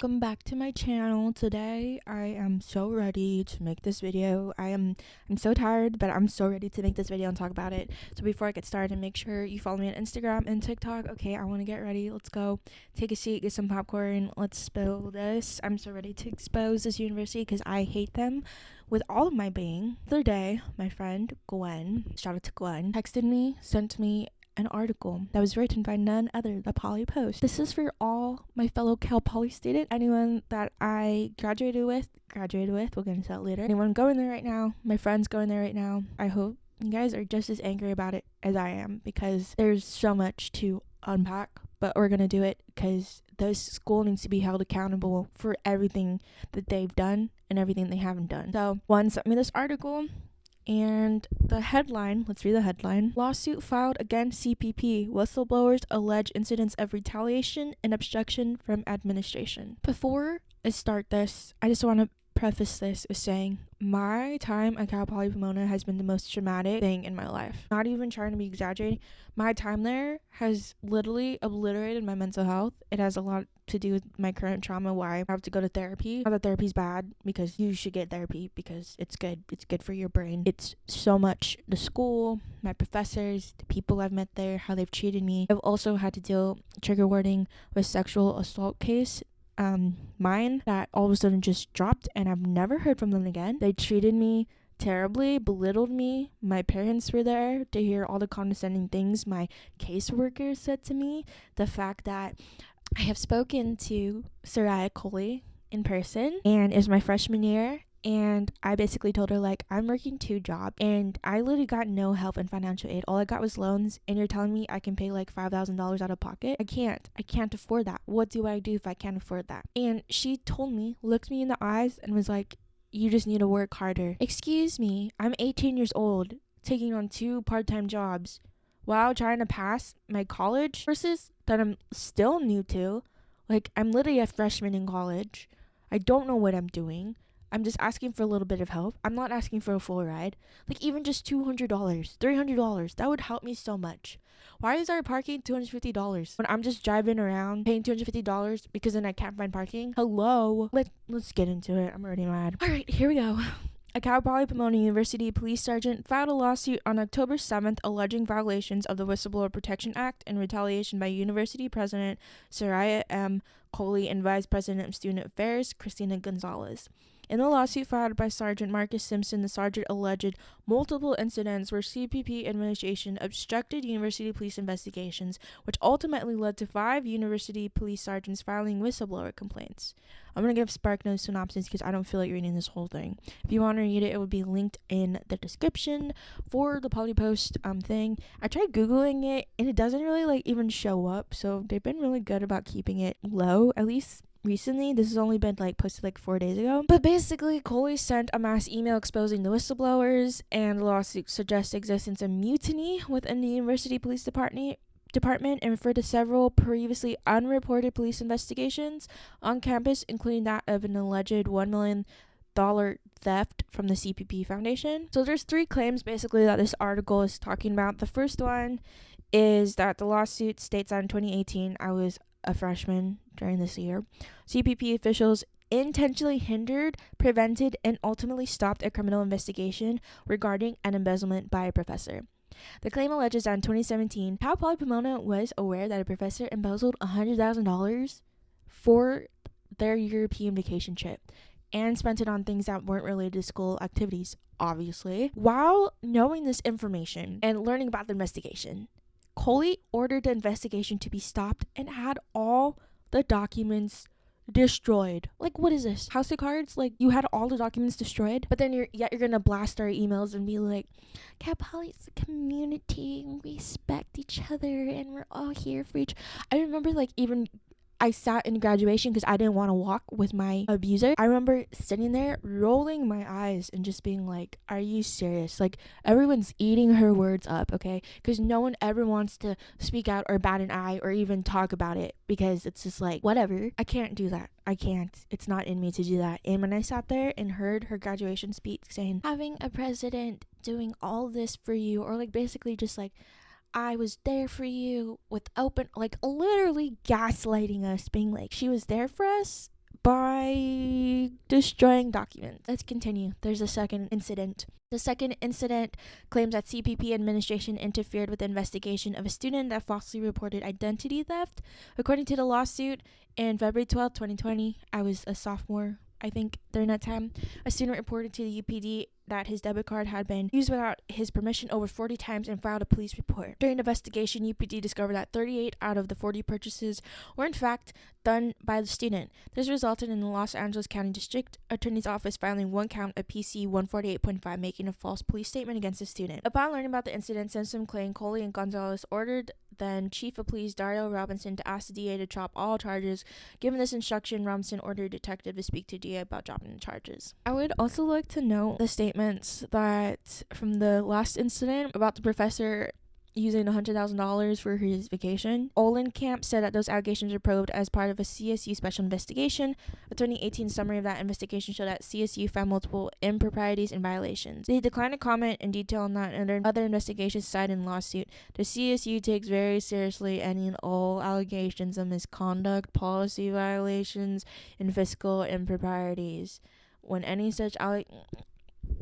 Welcome back to my channel. Today I am so ready to make this video. I'm so tired, but I'm so ready to make this video and talk about it. So before I get started, make sure you follow me on Instagram and TikTok. Okay, I want to get ready. Let's go. Take a seat, get some popcorn. Let's spill this. I'm so ready to expose this university because I hate them with all of my being. The other day, my friend Gwen, shout out to Gwen, texted me, sent me an article that was written by none other than Poly Post. This is for all my fellow Cal Poly students, anyone that I graduated with, we'll get into that later. Anyone going there right now, my friends going there right now, I hope you guys are just as angry about it as I am because there's so much to unpack, but we're gonna do it because this school needs to be held accountable for everything that they've done and everything they haven't done. So one sent me this article. And the headline, let's read the headline. Lawsuit filed against CPP. Whistleblowers allege incidents of retaliation and obstruction from administration. Before I start this, I just want to preface this with saying my time at Cal Poly Pomona has been the most traumatic thing in my life. Not even trying to be exaggerating. My time there has literally obliterated my mental health. It has a lot to do with my current trauma, why I have to go to therapy. Not that therapy's bad, because you should get therapy because it's good. It's good for your brain. It's so much the school, my professors, the people I've met there, how they've treated me. I've also had to deal, trigger warning, with sexual assault case mine that all of a sudden just dropped and I've never heard from them again. They treated me terribly, belittled me. My parents were there to hear all the condescending things my caseworker said to me. The fact that I have spoken to Soraya Coley in person, and it was my freshman year, and I basically told her, like, I'm working 2 jobs, and I literally got no help in financial aid. All I got was loans, and you're telling me I can pay, like, $5,000 out of pocket? I can't afford that. What do I do if I can't afford that? And she told me, looked me in the eyes, and was like, you just need to work harder. Excuse me, I'm 18 years old, taking on 2 part-time jobs, while trying to pass my college courses that I'm still new to. Like, I'm literally a freshman in college. I don't know what I'm doing. I'm just asking for a little bit of help. I'm not asking for a full ride. Like, even just $200, $300, that would help me so much. Why is our parking $250 when I'm just driving around paying $250 because then I can't find parking? Hello. Let's get into it. I'm already mad. All right, here we go. A Cal Poly Pomona University police sergeant filed a lawsuit on October 7th alleging violations of the Whistleblower Protection Act in retaliation by University President Soraya M. Coley and Vice President of Student Affairs Christina Gonzalez. In the lawsuit filed by Sergeant Marcus Simpson, the sergeant alleged multiple incidents where CPP administration obstructed university police investigations, which ultimately led to 5 university police sergeants filing whistleblower complaints. I'm going to give SparkNotes synopsis because I don't feel like reading this whole thing. If you want to read it, it would be linked in the description for the Poly Post thing. I tried Googling it, and it doesn't really, like, even show up, so they've been really good about keeping it low, at least recently. This has only been posted 4 days ago. But basically, Coley sent a mass email exposing the whistleblowers, and the lawsuit suggests the existence of mutiny within the university police department and referred to several previously unreported police investigations on campus, including that of an alleged $1 million theft from the CPP Foundation. So there's 3 claims basically that this article is talking about. The first one is that the lawsuit states that in 2018, I was a freshman during this year, CPP officials intentionally hindered, prevented, and ultimately stopped a criminal investigation regarding an embezzlement by a professor. The claim alleges that in 2017, Cal Poly Pomona was aware that a professor embezzled $100,000 for their European vacation trip and spent it on things that weren't related to school activities, obviously. While knowing this information and learning about the investigation, Coley ordered the investigation to be stopped and had all the documents destroyed. Like, what is this? House of Cards? Like, you had all the documents destroyed, but then you're gonna blast our emails and be like, Cal Poly's a community, we respect each other, and we're all here for each. I remember, even I sat in graduation because I didn't want to walk with my abuser. I remember sitting there, rolling my eyes and just being like, are you serious? Like, everyone's eating her words up, okay? Because no one ever wants to speak out or bat an eye or even talk about it because it's just like, whatever. I can't do that. I can't. It's not in me to do that. And when I sat there and heard her graduation speech saying, having a president doing all this for you, or basically just I was there for you with open, literally gaslighting us, being like, she was there for us, by destroying documents. Let's continue. There's a second incident. The second incident claims that CPP administration interfered with the investigation of a student that falsely reported identity theft. According to the lawsuit, in February 12, 2020, I was a sophomore, I think, during that time, a student reported to the UPD that his debit card had been used without his permission over 40 times and filed a police report. During the investigation, UPD discovered that 38 out of the 40 purchases were in fact done by the student. This resulted in the Los Angeles County District Attorney's Office filing one count of PC 148.5, making a false police statement against the student. Upon learning about the incident, Simpson, Clay, Coley, and Gonzalez ordered then Chief of Police Dario Robinson to ask the DA to drop all charges. Given this instruction, Robinson ordered a detective to speak to DA about dropping the charges. I would also like to note the statements that from the last incident about the professor using $100,000 for his vacation. Olin Camp said that those allegations were probed as part of a CSU special investigation. A 2018 summary of that investigation showed that CSU found multiple improprieties and violations. They declined to comment in detail on that and other investigations cited in the lawsuit. The CSU takes very seriously any and all allegations of misconduct, policy violations, and fiscal improprieties. When any such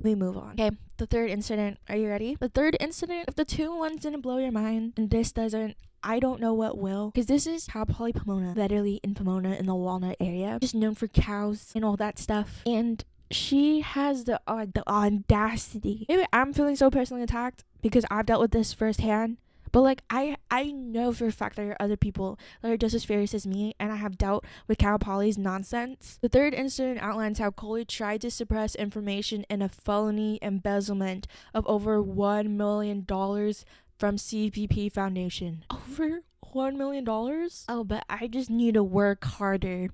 we move on. Okay, the third incident. Are you ready? The third incident, if the two ones didn't blow your mind, and this doesn't, I don't know what will. Because this is Cal Poly Pomona, literally in Pomona in the Walnut area. Just known for cows and all that stuff. And she has the audacity. Maybe I'm feeling so personally attacked because I've dealt with this firsthand. But like I know for a fact there are other people that are just as furious as me, and I have dealt with Cal Poly's nonsense. The third incident outlines how Coley tried to suppress information in a felony embezzlement of over $1 million from CPP Foundation. Over $1 million? Oh, but I just need to work harder.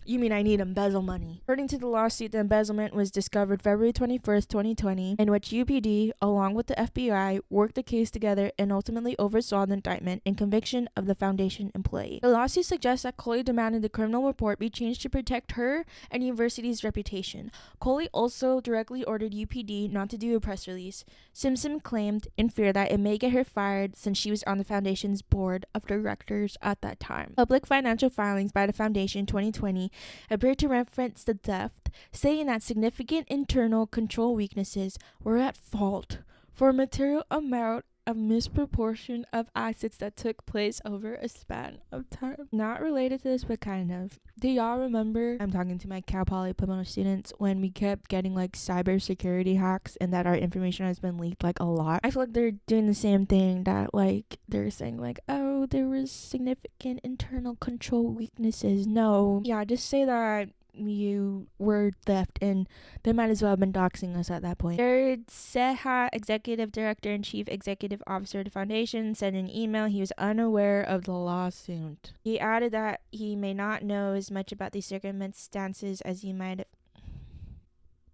You mean I need embezzle money? According to the lawsuit, the embezzlement was discovered February 21st, 2020, in which UPD, along with the FBI, worked the case together and ultimately oversaw the indictment and conviction of the foundation employee. The lawsuit suggests that Coley demanded the criminal report be changed to protect her and the university's reputation. Coley also directly ordered UPD not to do a press release. Simpson claimed in fear that it may get her fired since she was on the foundation's board of directors at that time. Public financial filings by the foundation 2020 appeared to reference the theft, saying that significant internal control weaknesses were at fault for a material amount of misproportion of assets that took place over a span of time. Not related to this, but kind of. Do y'all remember, I'm talking to my Cal Poly Pomona students, when we kept getting like cybersecurity hacks and that our information has been leaked like a lot? I feel like they're doing the same thing, that like they're saying like, oh, there was significant internal control weaknesses. No. Yeah, just say that you were theft, and they might as well have been doxing us at that point. Jared Seha, executive director and chief executive officer of the foundation, said in an email he was unaware of the lawsuit. He added that he may not know as much about these circumstances as he might have.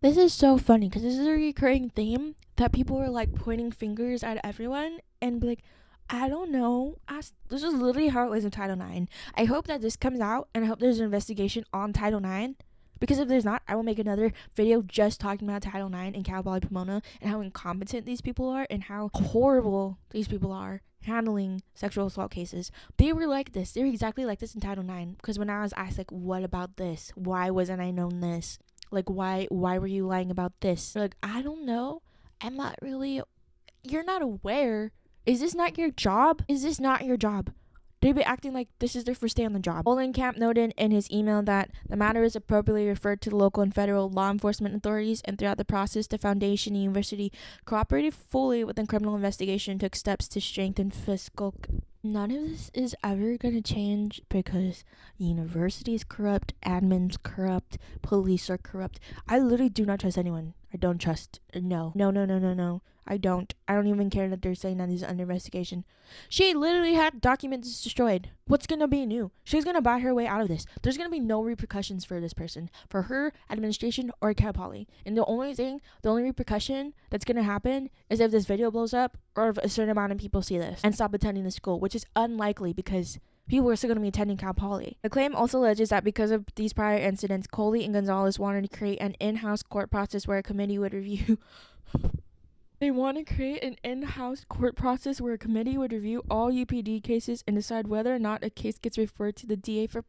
This is so funny because this is a recurring theme that people are like pointing fingers at everyone and be like, I don't know. This is literally how it was in Title IX. I hope that this comes out, and I hope there's an investigation on Title IX. Because if there's not, I will make another video just talking about Title IX and Cal Poly Pomona and how incompetent these people are and how horrible these people are handling sexual assault cases. They were like this. They were exactly like this in Title IX. Because when I was asked, like, what about this? Why wasn't I known this? Like, why were you lying about this? They're like, I don't know. I'm not really. You're not aware. Is this not your job? Is this not your job? They'd be acting like this is their first day on the job. Olin Camp noted in his email that the matter is appropriately referred to the local and federal law enforcement authorities, and throughout the process, the foundation and university cooperated fully with the criminal investigation and took steps to strengthen fiscal. None of this is ever going to change because university is corrupt, admin's corrupt, police are corrupt. I literally do not trust anyone. I don't trust. No. I don't even care that they're saying that he's under investigation. She literally had documents destroyed. What's gonna be new? She's gonna buy her way out of this. There's gonna be no repercussions for this person, for her, administration, or Cal Poly. And the only repercussion that's gonna happen is if this video blows up or if a certain amount of people see this and stop attending the school, which is unlikely because people are still going to be attending Cal Poly. The claim also alleges that because of these prior incidents, Coley and Gonzalez wanted to create an in-house court process where a committee would review. They want to create an in-house court process where a committee would review all UPD cases and decide whether or not a case gets referred to the DA for.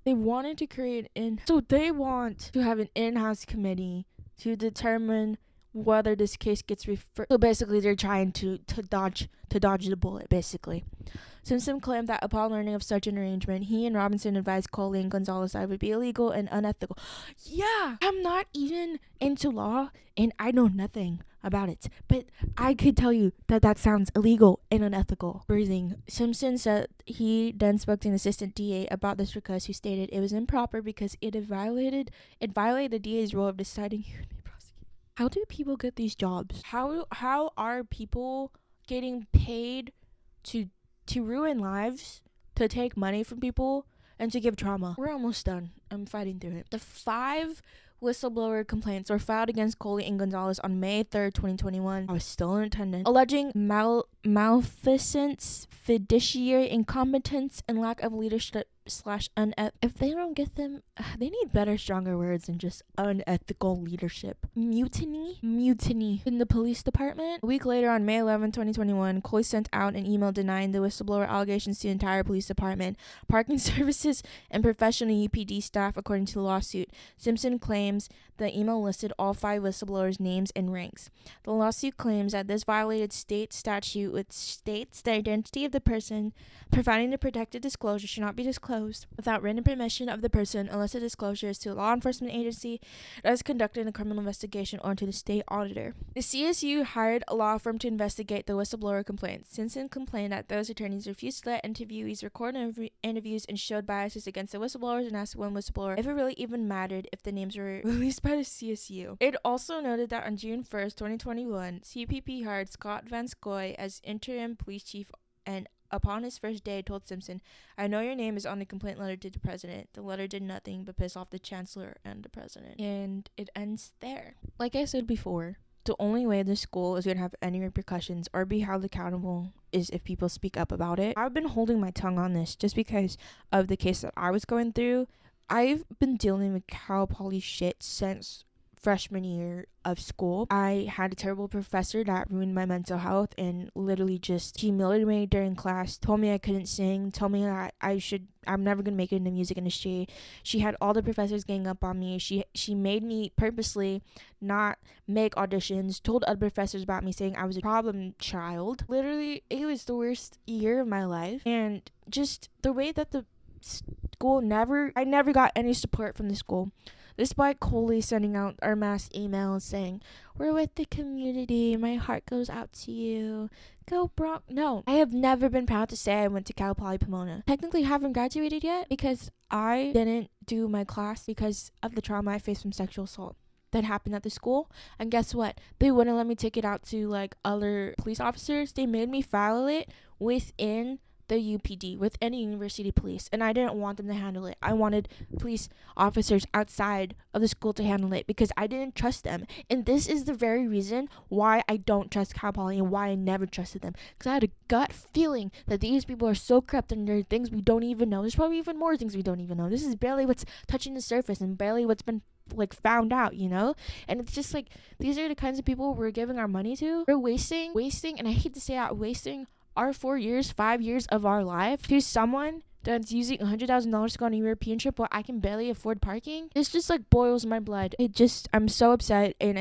They wanted to create so they want to have an in-house committee to determine whether this case gets referred. So basically, they're trying to dodge the bullet. Basically, Simpson claimed that upon learning of such an arrangement, he and Robinson advised Coley and Gonzalez that it would be illegal and unethical. Yeah, I'm not even into law and I know nothing about it, but I could tell you that sounds illegal and unethical. Breathing. Simpson said he then spoke to an assistant DA about this request, who stated it was improper because it violated the DA's role of deciding who would be prosecuted. How do people get these jobs? How are people getting paid to ruin lives, to take money from people, and to give trauma? We're almost done. I'm fighting through it. The 5 whistleblower complaints were filed against Coley and Gonzalez on May 3rd, 2021. I was still in attendance, alleging malfeasance, fiduciary incompetence, and lack of leadership / if they don't get them, they need better, stronger words than just unethical leadership. Mutiny in the police department. A week later, on May 11, 2021, Coley sent out an email denying the whistleblower allegations to the entire police department, parking services, and professional UPD staff, according to the lawsuit. Simpson claims the email listed all 5 whistleblowers' names and ranks. The lawsuit claims that this violated state statute, which states the identity of the person providing the protected disclosure should not be disclosed without written permission of the person unless the disclosure is to a law enforcement agency that is conducting a criminal investigation or to the state auditor. The CSU hired a law firm to investigate the whistleblower complaints. Simpson complained that those attorneys refused to let interviewees record interviews and showed biases against the whistleblowers, and asked one whistleblower if it really even mattered if the names were released by the CSU. It also noted that on June 1st, 2021, CPP hired Scott Van Scoy as interim police chief, and upon his first day told Simpson, "I know your name is on the complaint letter to the president." The letter did nothing but piss off the chancellor and the president. And it ends there. Like I said before, the only way the school is going to have any repercussions or be held accountable is if people speak up about it. I've been holding my tongue on this just because of the case that I was going through. I've been dealing with Cal Poly shit since freshman year of school. I had a terrible professor that ruined my mental health and literally just humiliated me during class, told me I couldn't sing, told me that I'm never gonna make it in the music industry. She had all the professors gang up on me. She made me purposely not make auditions, told other professors about me, saying I was a problem child. Literally, it was the worst year of my life. And just the way that the school I never got any support from the school. Despite Coley sending out our mass emails saying, "We're with the community, my heart goes out to you, go Bronx." No, I have never been proud to say I went to Cal Poly Pomona. Technically haven't graduated yet because I didn't do my class because of the trauma I faced from sexual assault that happened at the school. And guess what? They wouldn't let me take it out to like other police officers. They made me file it within the UPD, with any university police, and I didn't want them to handle it. I wanted police officers outside of the school to handle it because I didn't trust them. And this is the very reason why I don't trust Cal Poly and why I never trusted them, because I had a gut feeling that these people are so corrupt and there are things we don't even know. There's probably even more things we don't even know. This is barely what's touching the surface and barely what's been like found out, you know? And it's just like, these are the kinds of people we're giving our money to. We're wasting, and I hate to say that, wasting our 4 years, 5 years of our life to someone that's using $100,000 to go on a European trip while I can barely afford parking. This just like boils my blood. I'm so upset, and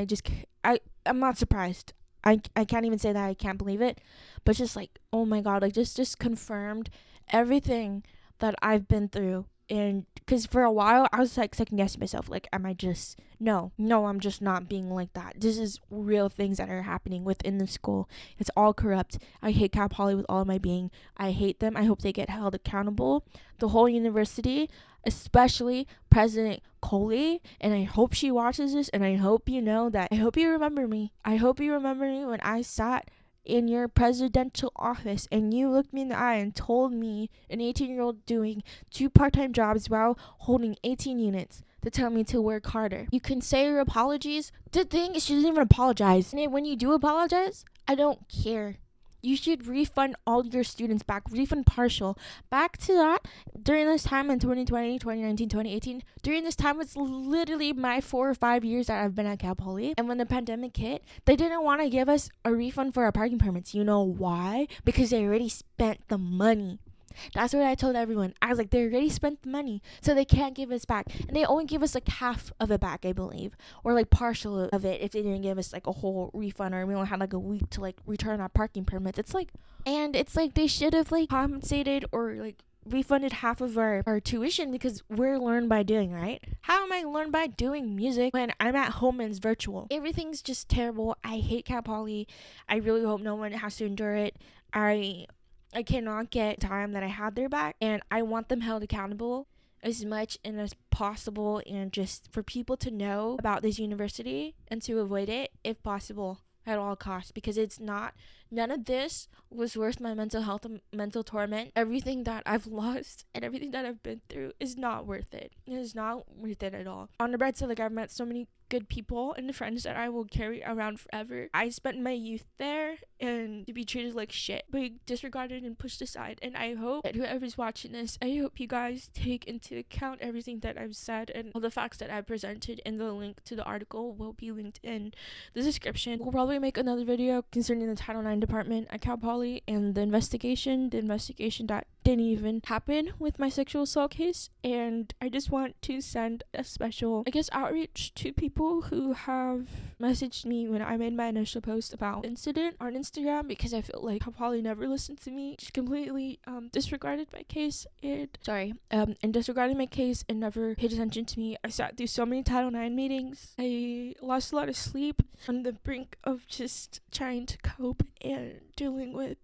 I'm not surprised. I can't even say that I can't believe it, but just like, oh my God, like just confirmed everything that I've been through. And because for a while I was like second guessing myself, like, am I just no, I'm just not being like that. This is real things that are happening within the school. It's all corrupt. I hate Cal Poly with all of my being. I hate them. I hope they get held accountable. The whole university, especially President Coley, and I hope she watches this, and I hope you know that. I hope you remember me. I hope you remember me when I sat in your presidential office and you looked me in the eye and told me, an 18-year-old doing 2 part-time jobs while holding 18 units, to tell me to work harder. You can say your apologies. The thing is, she didn't even apologize. And when you do apologize, I don't care. You should refund all your students back, refund partial. Back to that, during this time in 2020, 2019, 2018, during this time, it's literally my 4 or 5 years that I've been at Cal Poly. And when the pandemic hit, they didn't want to give us a refund for our parking permits. You know why? Because they already spent the money. That's what I told everyone. I was like, they already spent the money, so they can't give us back. And they only give us like half of it back, I believe, or like partial of it if they didn't give us like a whole refund, or we only had like a week to like return our parking permits. It's like they should have like compensated or like refunded half of our tuition, because we're learned by doing, right? How am I learned by doing music when I'm at home and it's virtual? Everything's just terrible. I hate Cal Poly. I really hope no one has to endure it. I cannot get time that I had there back, and I want them held accountable as much and as possible, and just for people to know about this university and to avoid it if possible at all costs, because none of this was worth my mental health and mental torment. Everything that I've lost and everything that I've been through is not worth it. It is not worth it at all. On the bright side, like, I've met so many good people and friends that I will carry around forever. I spent my youth there, and to be treated like shit, but disregarded and pushed aside. And I hope that whoever's watching this, I hope you guys take into account everything that I've said and all the facts that I presented, and the link to the article will be linked in the description. We'll probably make another video concerning the Title IX department at Cal Poly and the investigation that didn't even happen with my sexual assault case. And I just want to send a special, outreach to people who have messaged me when I made my initial post about the incident on Instagram, because I feel like Cal Poly never listened to me, just completely disregarded my case and disregarded my case and never paid attention to me. I sat through so many Title IX meetings. I lost a lot of sleep on the brink of just trying to cope and dealing with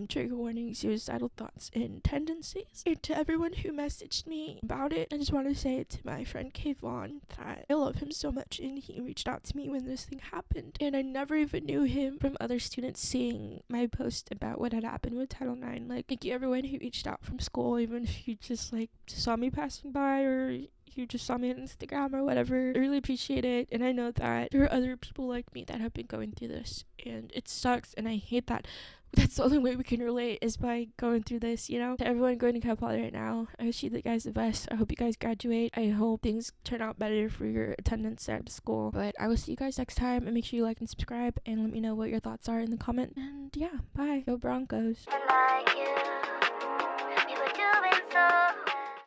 trigger warnings, suicidal thoughts, and tendencies. And to everyone who messaged me about it, I just want to say to my friend Kayvon that I love him so much, and he reached out to me when this thing happened, and I never even knew him from other students seeing my post about what had happened with Title IX. Like, thank you everyone who reached out from school, even if you just saw me passing by, or you just saw me on Instagram or whatever. I really appreciate it, and I know that there are other people like me that have been going through this, and it sucks, and I hate that. That's the only way we can relate, is by going through this, you know? To everyone going to Cal Poly right now, I wish you guys the best. I hope you guys graduate. I hope things turn out better for your attendance at school. But I will see you guys next time, and make sure you like and subscribe, and let me know what your thoughts are in the comment. And yeah, bye. Go Broncos. I like you.